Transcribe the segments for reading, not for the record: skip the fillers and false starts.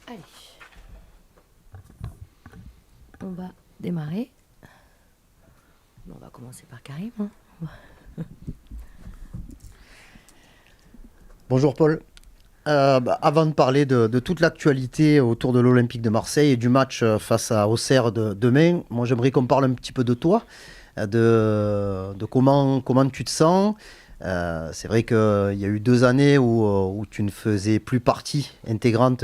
Allez, on va démarrer. On va commencer par Karim. Bonjour Paul. Avant de parler de toute l'actualité autour de l'Olympique de Marseille et du match face à Auxerre demain, moi j'aimerais qu'on parle un petit peu de toi, de comment tu te sens. C'est vrai qu'il y a eu 2 années où tu ne faisais plus partie intégrante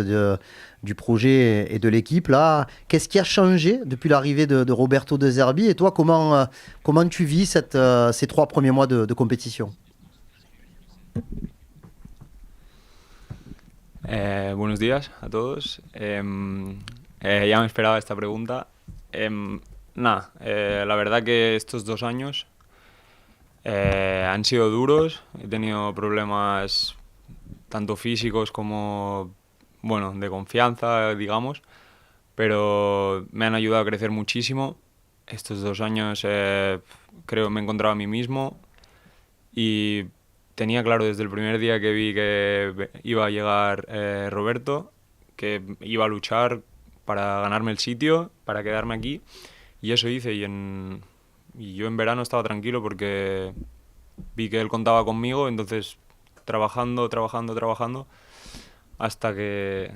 du projet et de l'équipe. Là, qu'est-ce qui a changé depuis l'arrivée de Roberto De Zerbi? Et toi, comment tu vis ces 3 premiers mois de compétition? Buenos días a todos. Ya me esperaba esta pregunta. La verdad que estos 2 años han sido duros. He tenido problemas tanto físicos como, bueno, de confianza, digamos, pero me han ayudado a crecer muchísimo. Estos 2 años creo me he encontrado a mí mismo y tenía claro desde el primer día que vi que iba a llegar Roberto, que iba a luchar para ganarme el sitio, para quedarme aquí, y eso hice. Y yo en verano estaba tranquilo porque vi que él contaba conmigo, entonces trabajando, hasta que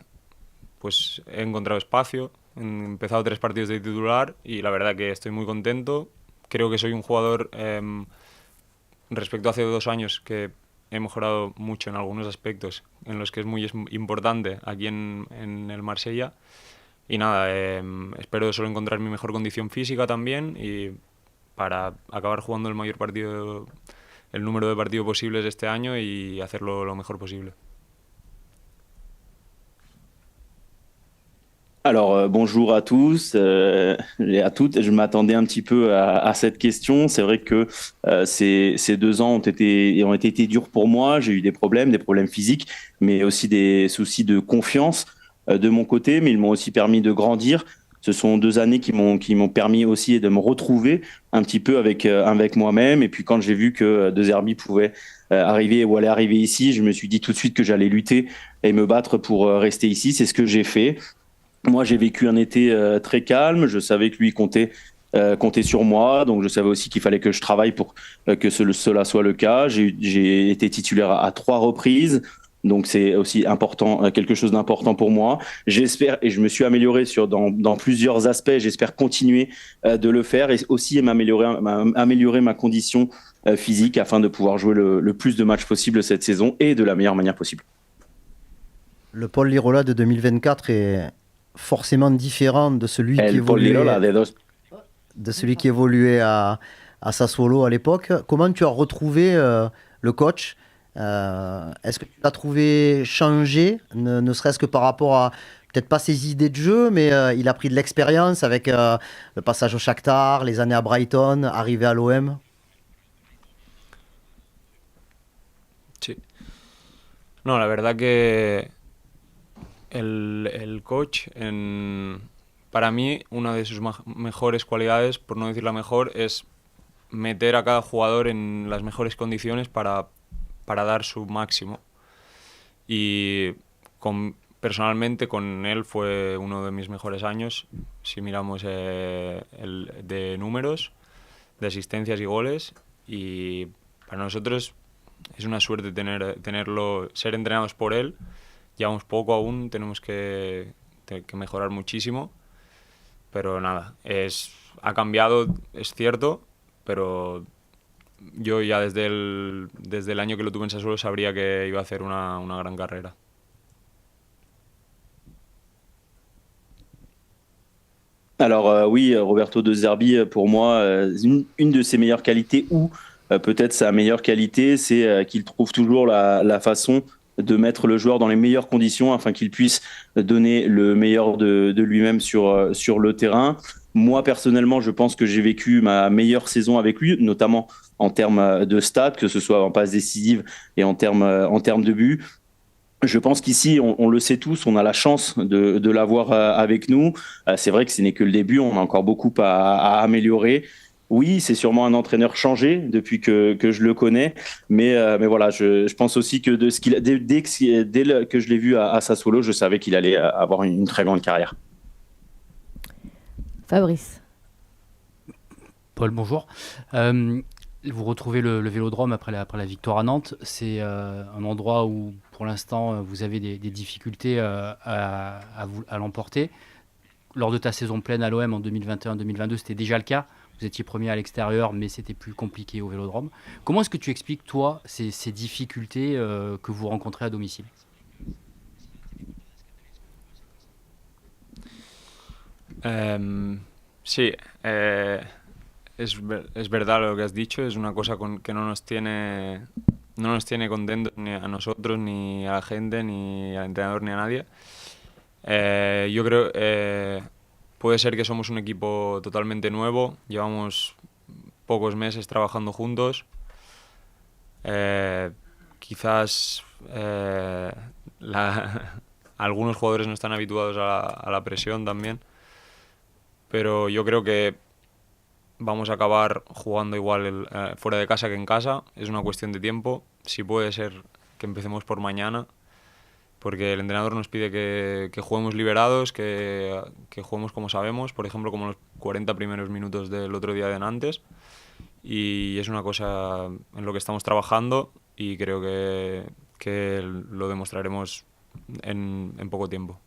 pues he encontrado espacio, he empezado 3 partidos de titular y la verdad que estoy muy contento. Creo que soy un jugador respecto a hace 2 años que he mejorado mucho en algunos aspectos en los que es muy importante aquí en el Marsella. Y nada, espero solo encontrar mi mejor condición física también y para acabar jugando el número de partidos posibles este año y hacerlo lo mejor posible. Alors, bonjour à tous et à toutes. Je m'attendais un petit peu à cette question. C'est vrai que ces 2 ans ont été durs pour moi. J'ai eu des problèmes physiques, mais aussi des soucis de confiance de mon côté, mais ils m'ont aussi permis de grandir. Ce sont 2 années qui m'ont permis aussi de me retrouver un petit peu avec moi-même. Et puis quand j'ai vu que De Zerbi pouvait arriver ou allait arriver ici, je me suis dit tout de suite que j'allais lutter et me battre pour rester ici. C'est ce que j'ai fait. Moi, j'ai vécu un été très calme. Je savais que lui comptait sur moi. Donc, je savais aussi qu'il fallait que je travaille pour que cela soit le cas. J'ai été titulaire à 3 reprises. Donc, c'est aussi important, quelque chose d'important pour moi. J'espère, et je me suis amélioré dans plusieurs aspects. J'espère continuer de le faire et aussi améliorer ma condition physique afin de pouvoir jouer le plus de matchs possible cette saison et de la meilleure manière possible. Le Paul Lirola de 2024 est forcément différent de celui qui El Paul évoluait, Lirola de celui qui évoluait à Sassuolo à l'époque. Comment tu as retrouvé le coach? Est-ce que tu l'as trouvé changé, ne serait-ce que par rapport à, peut-être pas ses idées de jeu, mais il a pris de l'expérience avec le passage au Shakhtar, les années à Brighton, arrivé à l'OM? Sí. No, la verdad que el coach, para mí, una de sus mejores cualidades, por no decir la mejor, es meter a cada jugador en las mejores condiciones para dar su máximo. Y personalmente con él fue uno de mis mejores años, si miramos de números, de asistencias y goles. Y para nosotros es una suerte ser entrenados por él. Llevamos poco aún, tenemos que mejorar muchísimo, pero nada, ha cambiado, es cierto, pero yo ya desde el año que lo tuve en Sassuolo sabría que iba a hacer una gran carrera. Alors oui, Roberto De Zerbi, pour moi, une de ses meilleures qualités, ou peut-être sa meilleure qualité, c'est qu'il trouve toujours la façon de mettre le joueur dans les meilleures conditions afin qu'il puisse donner le meilleur de lui-même sur le terrain. Moi, personnellement, je pense que j'ai vécu ma meilleure saison avec lui, notamment en termes de stats, que ce soit en passes décisives et en termes de buts. Je pense qu'ici, on le sait tous, on a la chance de l'avoir avec nous. C'est vrai que ce n'est que le début, on a encore beaucoup à améliorer. Oui, c'est sûrement un entraîneur changé depuis que je le connais, mais voilà, je pense aussi que de ce qu'il a, que je l'ai vu à Sassuolo, je savais qu'il allait avoir une très grande carrière. Fabrice. Paul, bonjour. Vous retrouvez le Vélodrome après la victoire à Nantes. C'est un endroit où, pour l'instant, vous avez des difficultés à l'emporter. Lors de ta saison pleine à l'OM en 2021-2022, c'était déjà le cas. Vous étiez premier à l'extérieur, mais c'était plus compliqué au Vélodrome. Comment est-ce que tu expliques, toi, ces difficultés que vous rencontrez à domicile? Sí, es verdad lo que has dicho, es una cosa que no nos tiene contentos ni a nosotros, ni a la gente, ni al entrenador, ni a nadie. Yo creo puede ser que somos un equipo totalmente nuevo, llevamos pocos meses trabajando juntos. Quizás algunos jugadores no están habituados a la presión también, pero yo creo que vamos a acabar jugando igual fuera de casa que en casa. Es una cuestión de tiempo. Si puede ser que empecemos por mañana, porque el entrenador nos pide que juguemos liberados, que juguemos como sabemos, por ejemplo, como los 40 primeros minutos del otro día de Nantes. Y es una cosa en lo que estamos trabajando y creo que lo demostraremos en poco tiempo.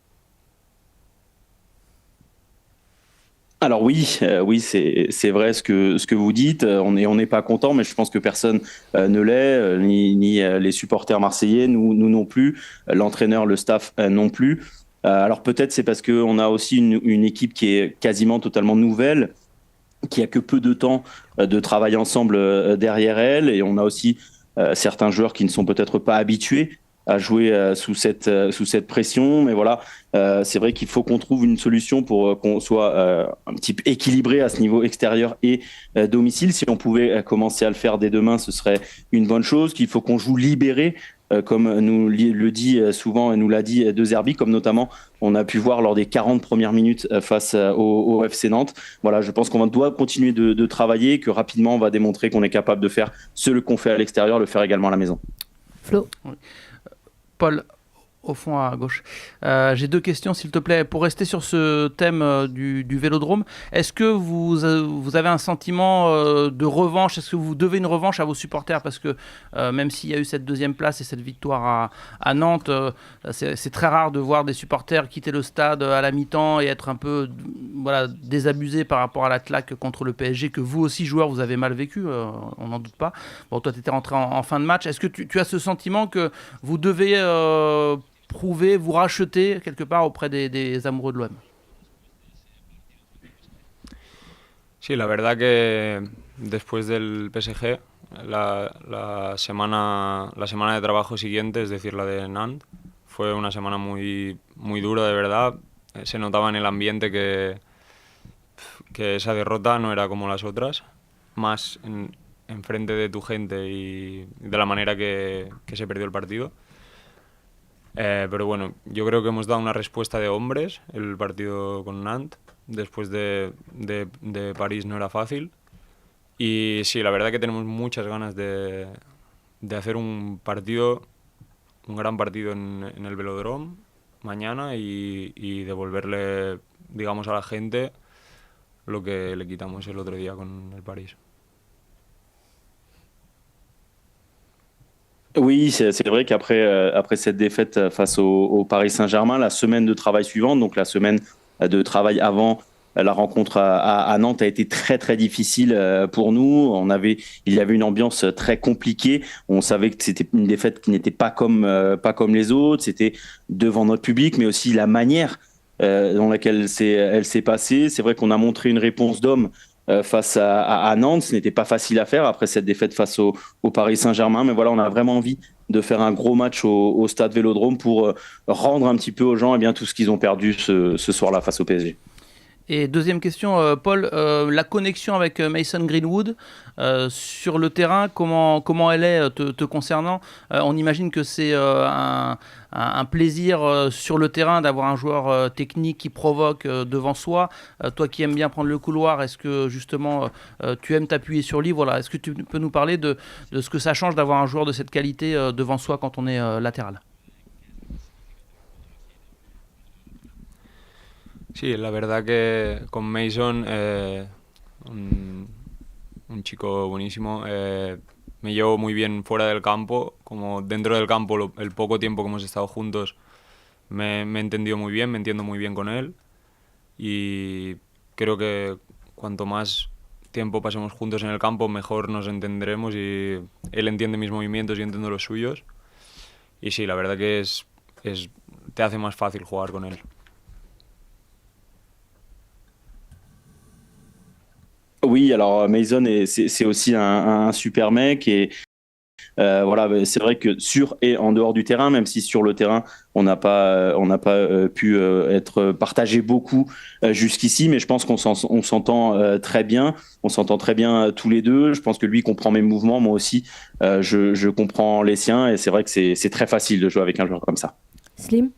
Alors oui, c'est vrai ce que vous dites. On n'est pas content, mais je pense que personne ne l'est, ni les supporters marseillais, nous non plus, l'entraîneur, le staff non plus. Alors peut-être c'est parce qu'on a aussi une équipe qui est quasiment totalement nouvelle, qui a que peu de temps de travail ensemble derrière elle, et on a aussi certains joueurs qui ne sont peut-être pas habitués à jouer sous cette pression, mais voilà, c'est vrai qu'il faut qu'on trouve une solution pour qu'on soit un petit peu équilibré à ce niveau extérieur et domicile. Si on pouvait commencer à le faire dès demain, ce serait une bonne chose. Qu'il faut qu'on joue libéré, comme nous le dit souvent et nous l'a dit De Zerbi, comme notamment on a pu voir lors des 40 premières minutes face au FC Nantes. Voilà, je pense qu'on doit continuer de travailler, que rapidement on va démontrer qu'on est capable de faire ce qu'on fait à l'extérieur, le faire également à la maison. Flo. Oui. Paul, au fond à gauche. J'ai deux questions, s'il te plaît. Pour rester sur ce thème du Vélodrome, est-ce que vous avez un sentiment de revanche? Est-ce que vous devez une revanche à vos supporters? Parce que même s'il y a eu cette deuxième place et cette victoire à Nantes, c'est très rare de voir des supporters quitter le stade à la mi-temps et être un peu désabusés par rapport à la claque contre le PSG, que vous aussi, joueurs, vous avez mal vécu, on n'en doute pas. Bon, toi, tu étais rentré en fin de match. Est-ce que tu as ce sentiment que vous devez prouver, vous racheter quelque part auprès des amoureux de l'OM? Sí, la verdad que después del PSG, la semana de trabajo siguiente, es decir, la de Nantes, fue una semana muy, muy dura, de verdad. Se notaba en el ambiente que esa derrota no era como las otras, más en frente de tu gente y de la manera que se perdió el partido. Pero bueno, yo creo que hemos dado una respuesta de hombres el partido con Nantes. Después de París no era fácil. Y sí, la verdad que tenemos muchas ganas de hacer un gran partido en el Velodrome mañana y devolverle, digamos, a la gente lo que le quitamos el otro día con el París. Oui, c'est vrai qu'après cette défaite face au Paris Saint-Germain, la semaine de travail suivante, donc la semaine de travail avant la rencontre à Nantes, a été très très difficile pour nous. Il y avait une ambiance très compliquée. On savait que c'était une défaite qui n'était pas comme les autres. C'était devant notre public, mais aussi la manière dans laquelle elle s'est passée. C'est vrai qu'on a montré une réponse d'homme face à Nantes. Ce n'était pas facile à faire après cette défaite face au Paris Saint-Germain, mais voilà, on a vraiment envie de faire un gros match au stade Vélodrome pour rendre un petit peu aux gens tout ce qu'ils ont perdu ce soir-là face au PSG. Et deuxième question, Paul, la connexion avec Mason Greenwood sur le terrain, comment elle est te concernant? On imagine que c'est un plaisir sur le terrain d'avoir un joueur technique qui provoque devant soi. Toi qui aimes bien prendre le couloir, est-ce que justement tu aimes t'appuyer sur lui? Voilà. Est-ce que tu peux nous parler de ce que ça change d'avoir un joueur de cette qualité devant soi quand on est latéral? Sí, la verdad que con Mason, un chico buenísimo, me llevo muy bien fuera del campo, como dentro del campo, el poco tiempo que hemos estado juntos, me he entendido muy bien, me entiendo muy bien con él y creo que cuanto más tiempo pasemos juntos en el campo, mejor nos entenderemos y él entiende mis movimientos y yo entiendo los suyos. Y sí, la verdad que te hace más fácil jugar con él. Oui, alors Mason, c'est aussi un super mec et voilà, c'est vrai que sur et en dehors du terrain, même si sur le terrain on n'a pas pu être partagé beaucoup jusqu'ici, mais je pense on s'entend très bien, on s'entend très bien tous les deux. Je pense que lui comprend mes mouvements, moi aussi, je comprends les siens et c'est vrai que c'est très facile de jouer avec un joueur comme ça. Slim?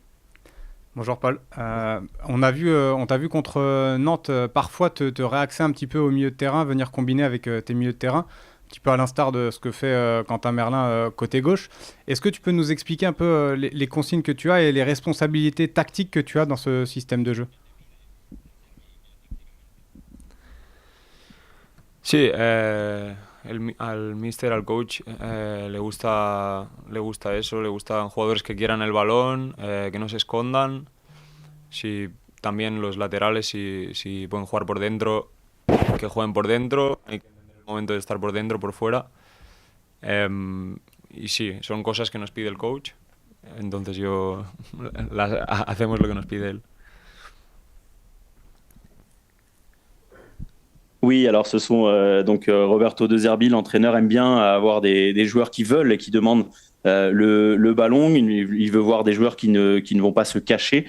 Bonjour Paul. On t'a vu contre Nantes parfois te réaxer un petit peu au milieu de terrain, venir combiner avec tes milieux de terrain, un petit peu à l'instar de ce que fait Quentin Merlin côté gauche. Est-ce que tu peux nous expliquer un peu les consignes que tu as et les responsabilités tactiques que tu as dans ce système de jeu? Sí, al míster, al coach, le gusta eso, le gustan jugadores que quieran el balón, que no se escondan. Si, también los laterales, si pueden jugar por dentro, que jueguen por dentro. Hay que entender el momento de estar por dentro, por fuera. Y sí, son cosas que nos pide el coach. Entonces hacemos lo que nos pide él. Oui, alors ce sont donc Roberto De Zerbi, l'entraîneur, aime bien avoir des joueurs qui veulent et qui demandent le ballon. Il veut voir des joueurs qui ne vont pas se cacher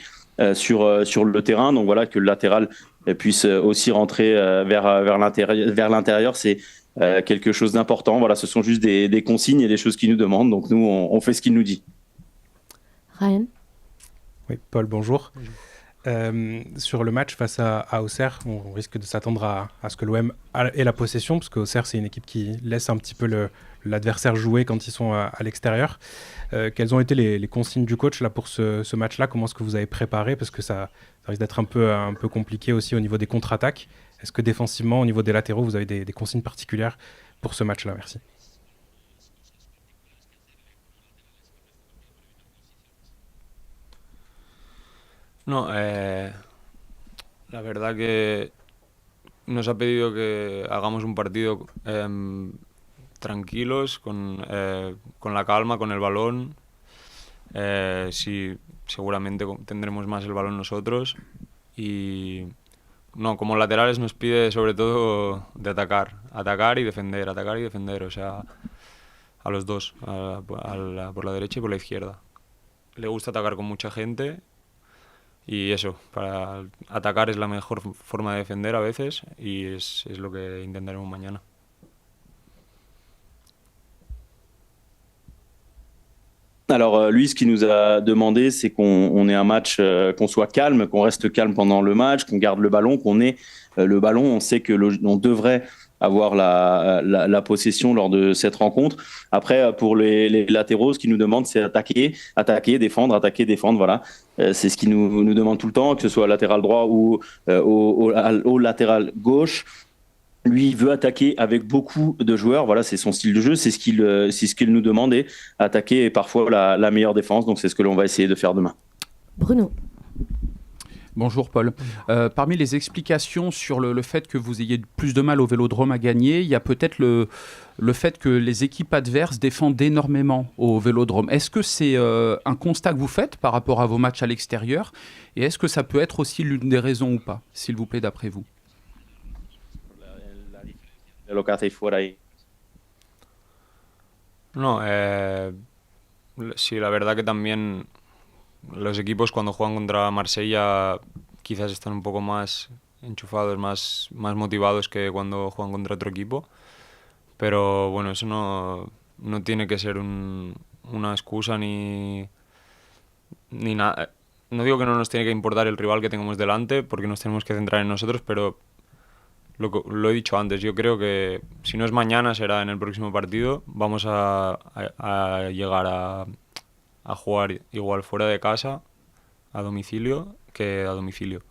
sur le terrain. Donc voilà, que le latéral puisse aussi rentrer vers l'intérieur, c'est quelque chose d'important. Voilà, ce sont juste des consignes et des choses qu'il nous demande. Donc nous, on fait ce qu'il nous dit. Ryan? Oui, Paul, bonjour. Sur le match face à Auxerre, on risque de s'attendre à ce que l'OM ait la possession, parce qu'Auxerre, c'est une équipe qui laisse un petit peu l'adversaire jouer quand ils sont à l'extérieur. Quelles ont été les consignes du coach là, pour ce match-là? Comment est-ce que vous avez préparé? Parce que ça risque d'être un peu compliqué aussi au niveau des contre-attaques. Est-ce que défensivement, au niveau des latéraux, vous avez des consignes particulières pour ce match-là? Merci. No, la verdad que nos ha pedido que hagamos un partido tranquilos, con la calma, con el balón. Sí, seguramente tendremos más el balón nosotros. Y no, como laterales nos pide sobre todo de atacar y defender, o sea, a los dos, por la derecha y por la izquierda. Le gusta atacar con mucha gente. Y eso, para atacar es la mejor forma de defender a veces y es lo que intentaremos mañana. Alors lui, ce qu'il nous a demandé, c'est qu'on ait un match, qu'on soit calme, qu'on reste calme pendant le match, qu'on garde le ballon, qu'on ait le ballon. On sait que on devrait avoir la possession lors de cette rencontre. Après, pour les latéraux, ce qu'ils nous demandent, c'est attaquer, défendre, voilà. C'est ce qu'ils nous demandent tout le temps, que ce soit latéral droit ou au latéral gauche. Lui, il veut attaquer avec beaucoup de joueurs. Voilà, c'est son style de jeu, c'est ce qu'il nous demande, et attaquer est parfois la meilleure défense. Donc c'est ce que l'on va essayer de faire demain. Bruno? Bonjour Paul. Parmi les explications sur le fait que vous ayez plus de mal au Vélodrome à gagner, il y a peut-être le fait que les équipes adverses défendent énormément au Vélodrome. Est-ce que c'est un constat que vous faites par rapport à vos matchs à l'extérieur? Et est-ce que ça peut être aussi l'une des raisons ou pas, s'il vous plaît, d'après vous? No, sí, la verdad que también los equipos cuando juegan contra Marsella quizás están un poco más enchufados, más motivados que cuando juegan contra otro equipo. Pero bueno, eso no tiene que ser una excusa ni nada. No digo que no nos tiene que importar el rival que tengamos delante, porque nos tenemos que centrar en nosotros, pero lo he dicho antes, yo creo que si no es mañana será en el próximo partido. Vamos a llegar a jugar igual fuera de casa, a domicilio, que a domicilio.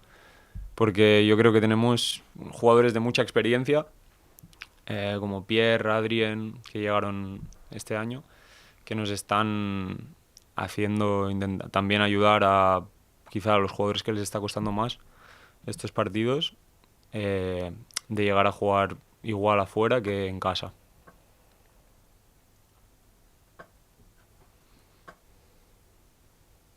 Porque yo creo que tenemos jugadores de mucha experiencia, como Pierre, Adrien, que llegaron este año, que nos están haciendo también ayudar a quizá a los jugadores que les está costando más estos partidos, de llegar a jugar igual afuera que en casa.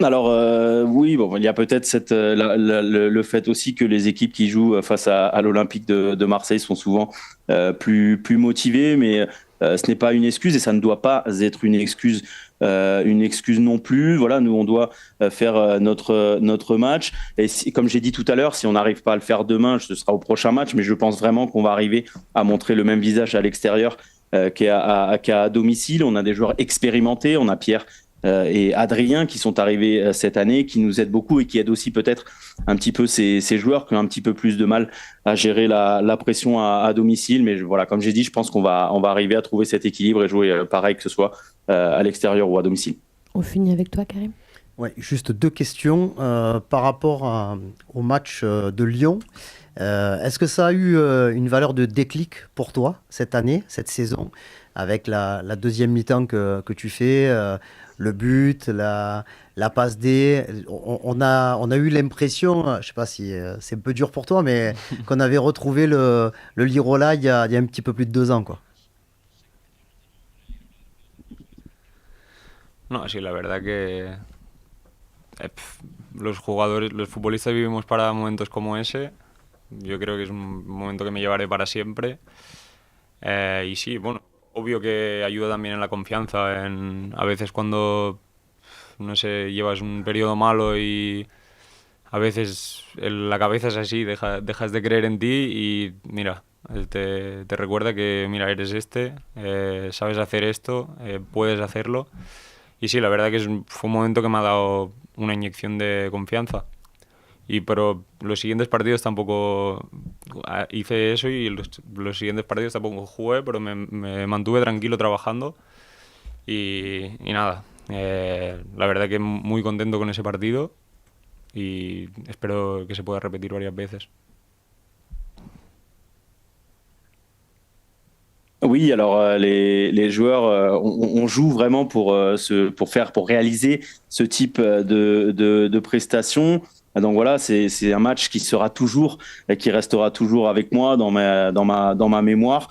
Alors oui, bon, il y a peut-être le fait aussi que les équipes qui jouent face à l'Olympique de Marseille sont souvent plus motivées, mais ce n'est pas une excuse et ça ne doit pas être une excuse non plus. Voilà, nous on doit faire notre match et comme j'ai dit tout à l'heure, si on n'arrive pas à le faire demain, ce sera au prochain match, mais je pense vraiment qu'on va arriver à montrer le même visage à l'extérieur qu'à domicile. On a des joueurs expérimentés, on a Pierre et Adrien qui sont arrivés cette année, qui nous aident beaucoup et qui aident aussi peut-être un petit peu ces joueurs qui ont un petit peu plus de mal à gérer la pression à domicile. Mais voilà, comme j'ai dit, je pense qu'on va arriver à trouver cet équilibre et jouer pareil, que ce soit à l'extérieur ou à domicile. On finit avec toi, Karim. Ouais, juste deux questions par rapport au match de Lyon. Est-ce que ça a eu une valeur de déclic pour toi cette année, cette saison, avec la deuxième mi-temps que tu fais, le but, la passe D? On a eu l'impression, je ne sais pas si c'est un peu dur pour toi, mais qu'on avait retrouvé le Lirola il y a un petit peu plus de 2 ans, quoi. No, sí, la verdad que los futbolistas vivimos para momentos como ese. Yo creo que es un momento que me llevaré para siempre. Y sí, bueno, obvio que ayuda también en la confianza. A veces cuando, no sé, llevas un periodo malo y a veces la cabeza es así, dejas de creer en ti y mira, te recuerda que mira, eres sabes hacer esto, puedes hacerlo. Y sí, la verdad que fue un momento que me ha dado una inyección de confianza. Pero los siguientes partidos tampoco hice eso y los siguientes partidos tampoco jugué, pero me mantuve tranquilo trabajando y nada, la verdad que muy contento con ese partido y espero que se pueda repetir varias veces. Oui, alors les joueurs, on joue vraiment pour réaliser ce type de prestations. Donc voilà, c'est un match qui restera toujours avec moi dans ma mémoire.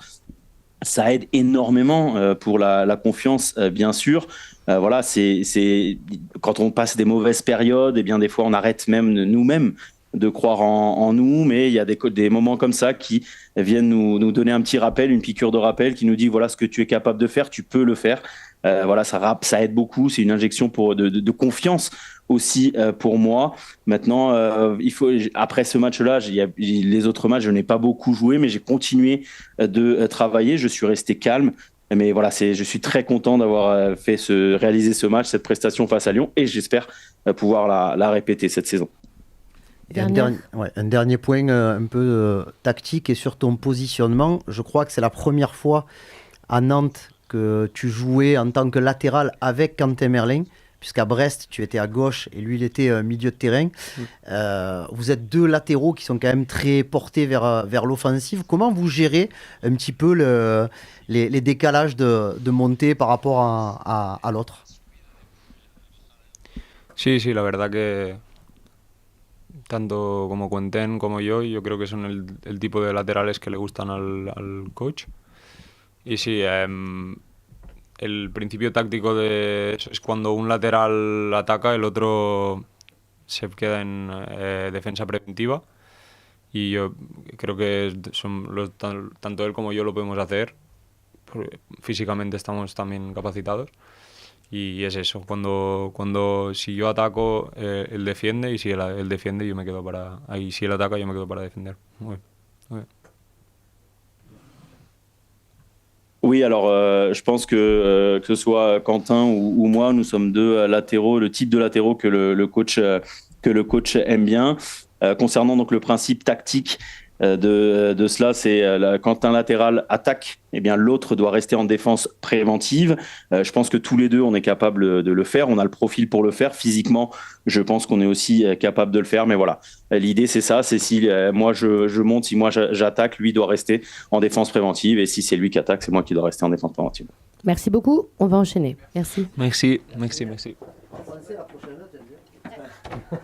Ça aide énormément pour la confiance, bien sûr. Voilà, c'est quand on passe des mauvaises périodes, et bien des fois on arrête même nous-mêmes de croire en nous, mais il y a des moments comme ça qui viennent nous donner un petit rappel, une piqûre de rappel qui nous dit voilà ce que tu es capable de faire, tu peux le faire. Voilà, ça aide beaucoup, c'est une injection de confiance aussi pour moi. Maintenant, après ce match-là, les autres matchs, je n'ai pas beaucoup joué, mais j'ai continué de travailler, je suis resté calme. Mais voilà, je suis très content d'avoir réalisé ce match, cette prestation face à Lyon, et j'espère pouvoir la répéter cette saison. Et un dernier point un peu tactique et sur ton positionnement. Je crois que c'est la première fois à Nantes que tu jouais en tant que latéral avec Quentin Merlin, puisqu'à Brest, tu étais à gauche et lui, il était milieu de terrain. Vous êtes deux latéraux qui sont quand même très portés vers l'offensive. Comment vous gérez un petit peu les décalages de montée par rapport à l'autre? Sí, la verdad que tanto como Quentin como yo creo que son el tipo de laterales que le gustan al coach. Y sí, el principio táctico de eso es cuando un lateral ataca, el otro se queda en defensa preventiva. Y yo creo que tanto él como yo lo podemos hacer, porque físicamente estamos también capacitados. Y es eso, si yo ataco, él defiende, y si él defiende, yo me quedo para... Ahí si él ataca, yo me quedo para defender. Muy bien. Oui, alors je pense que ce soit Quentin ou moi, nous sommes deux latéraux, le type de latéraux que le coach aime bien. Concernant donc le principe tactique de cela, c'est quand un latéral attaque, eh bien l'autre doit rester en défense préventive. Je pense que tous les deux, on est capable de le faire. On a le profil pour le faire. Physiquement, je pense qu'on est aussi capable de le faire. Mais voilà, l'idée c'est ça, c'est si moi je monte, si moi j'attaque, lui doit rester en défense préventive. Et si c'est lui qui attaque, c'est moi qui dois rester en défense préventive. Merci beaucoup. On va enchaîner. Merci. Merci. En français, la prochaine note, elle vient.